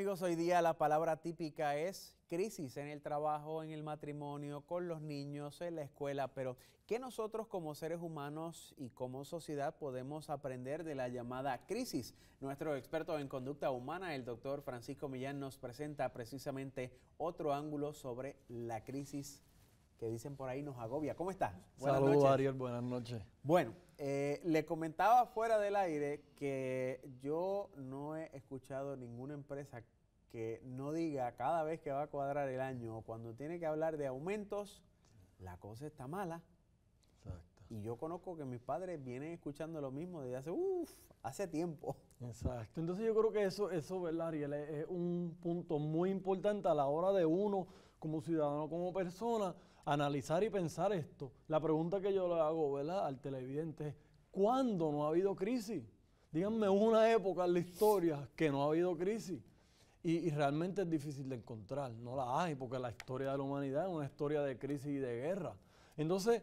amigos, hoy día la palabra típica es crisis en el trabajo, en el matrimonio, con los niños, en la escuela, pero ¿qué nosotros como seres humanos y como sociedad podemos aprender de la llamada crisis? Nuestro experto en conducta humana, el doctor Francisco Millán, nos presenta precisamente otro ángulo sobre la crisis que dicen por ahí nos agobia. ¿Cómo estás? Saludos, Ariel, buenas noches. Bueno, le comentaba fuera del aire que yo no he escuchado ninguna empresa que no diga cada vez que va a cuadrar el año o cuando tiene que hablar de aumentos, la cosa está mala. Exacto. Y yo conozco que mis padres vienen escuchando lo mismo desde hace tiempo. Exacto. Entonces yo creo que eso, ¿verdad, Ariel? Es un punto muy importante a la hora de uno, como ciudadano, como persona, analizar y pensar esto. La pregunta que yo le hago, ¿verdad?, al televidente es, ¿cuándo no ha habido crisis? Díganme una época en la historia que no ha habido crisis. Y realmente es difícil de encontrar, no la hay, porque la historia de la humanidad es una historia de crisis y de guerra. Entonces,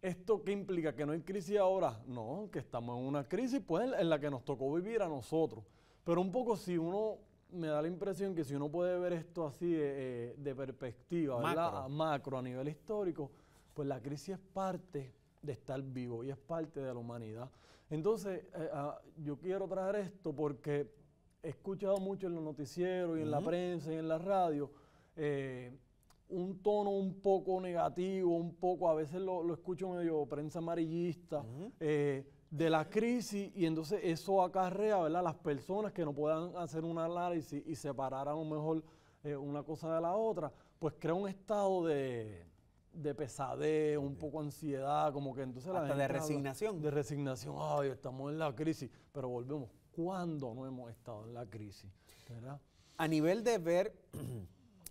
¿esto qué implica? ¿Que no hay crisis ahora? No, que estamos en una crisis pues en la que nos tocó vivir a nosotros. Pero un poco si uno, me da la impresión que si uno puede ver esto así de perspectiva, ¿verdad? Macro, a nivel histórico, pues la crisis es parte de estar vivo y es parte de la humanidad. Entonces, yo quiero traer esto porque he escuchado mucho en los noticieros y en la prensa y en la radio un tono un poco negativo, un poco, a veces lo escucho medio prensa amarillista, de la crisis, y entonces eso acarrea, ¿verdad?, las personas que no puedan hacer un análisis y separar a lo mejor una cosa de la otra, pues crea un estado de pesadez, un poco ansiedad, como que entonces la gente de resignación. De resignación, ay, estamos en la crisis, pero volvemos. ¿Cuándo no hemos estado en la crisis? ¿Verdad? A nivel de ver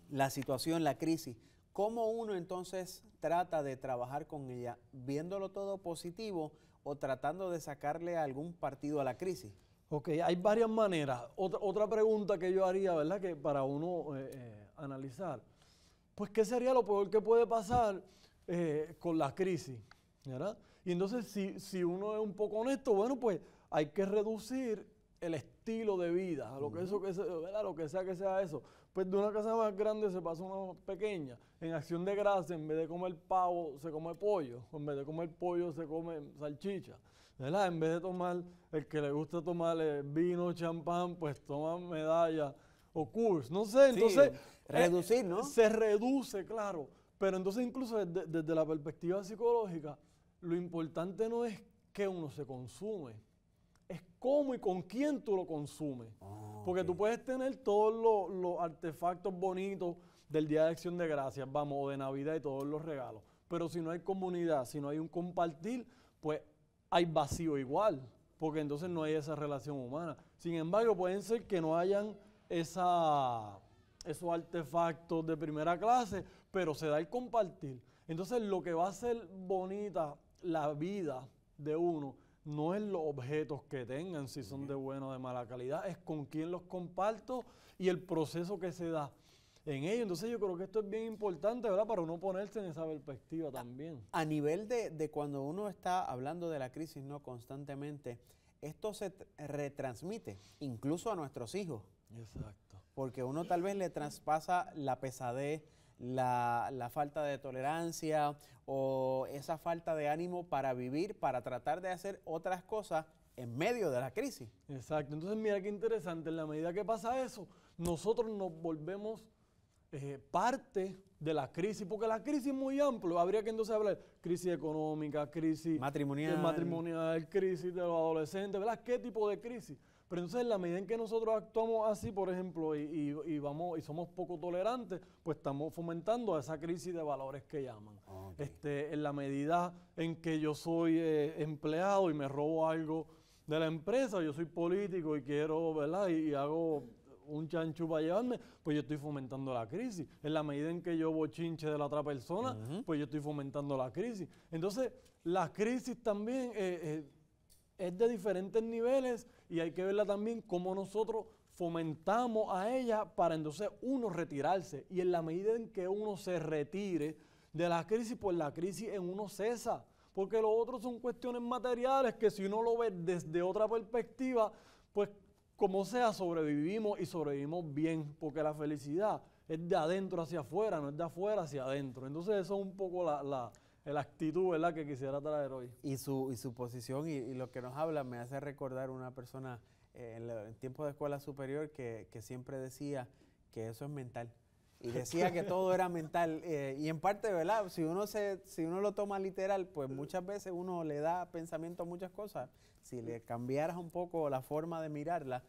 la situación, la crisis, ¿cómo uno entonces trata de trabajar con ella? ¿Viéndolo todo positivo o tratando de sacarle algún partido a la crisis? Ok, hay varias maneras. Otra pregunta que yo haría, ¿verdad?, que para uno analizar, pues, ¿qué sería lo peor que puede pasar con la crisis? ¿Verdad? Y entonces, si uno es un poco honesto, bueno, pues hay que reducir el estilo de vida, lo que ¿verdad?, lo que sea eso. Pues de una casa más grande se pasa a una pequeña. En Acción de Gracias, en vez de comer pavo, se come pollo. En vez de comer pollo, se come salchicha. ¿Verdad? En vez de tomar, el que le gusta tomar vino, champán, pues toma medalla o Coors. No sé, entonces... Sí, reducir, ¿no? Se reduce, claro. Pero entonces incluso desde la perspectiva psicológica, lo importante no es que uno se consume, es cómo y con quién tú lo consumes. Porque tú puedes tener todos los artefactos bonitos del Día de Acción de Gracias, vamos, o de Navidad y todos los regalos. Pero si no hay comunidad, si no hay un compartir, pues hay vacío igual, porque entonces no hay esa relación humana. Sin embargo, pueden ser que no hayan esos artefactos de primera clase, pero se da el compartir. Entonces, lo que va a hacer bonita la vida de uno no es los objetos que tengan, si son de buena o de mala calidad, es con quién los comparto y el proceso que se da en ello. Entonces yo creo que esto es bien importante, ¿verdad?, para uno ponerse en esa perspectiva también. A nivel de cuando uno está hablando de la crisis, ¿no?, constantemente, esto se retransmite incluso a nuestros hijos. Exacto. Porque uno tal vez le traspasa la pesadez, la falta de tolerancia o esa falta de ánimo para vivir, para tratar de hacer otras cosas en medio de la crisis. Exacto. Entonces mira qué interesante, en la medida que pasa eso, nosotros nos volvemos parte de la crisis, porque la crisis es muy amplia, habría que entonces hablar de crisis económica, crisis matrimonial, crisis de los adolescentes, ¿verdad? ¿Qué tipo de crisis? Pero entonces en la medida en que nosotros actuamos así, por ejemplo, y somos poco tolerantes, pues estamos fomentando esa crisis de valores que llaman. En la medida en que yo soy empleado y me robo algo de la empresa, yo soy político y quiero, ¿verdad?, y hago un chanchú para llevarme, pues yo estoy fomentando la crisis. En la medida en que yo bochinche de la otra persona, pues yo estoy fomentando la crisis. Entonces, la crisis también es de diferentes niveles y hay que verla también cómo nosotros fomentamos a ella para entonces uno retirarse. Y en la medida en que uno se retire de la crisis, pues la crisis en uno cesa. Porque lo otro son cuestiones materiales que si uno lo ve desde otra perspectiva, pues como sea, sobrevivimos y sobrevivimos bien, porque la felicidad es de adentro hacia afuera, no es de afuera hacia adentro. Entonces eso es un poco la actitud, ¿verdad?, que quisiera traer hoy. Y su posición y lo que nos habla me hace recordar una persona en tiempo de escuela superior que siempre decía que eso es mental. Y decía que todo era mental. Y en parte, ¿verdad? Si uno lo toma literal, pues muchas veces uno le da pensamiento a muchas cosas. Si le cambiaras un poco la forma de mirarla,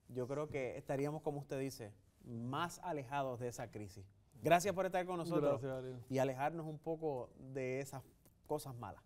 yo creo que estaríamos, como usted dice, más alejados de esa crisis. Gracias por estar con nosotros. Gracias, Ariel. Y alejarnos un poco de esas cosas malas.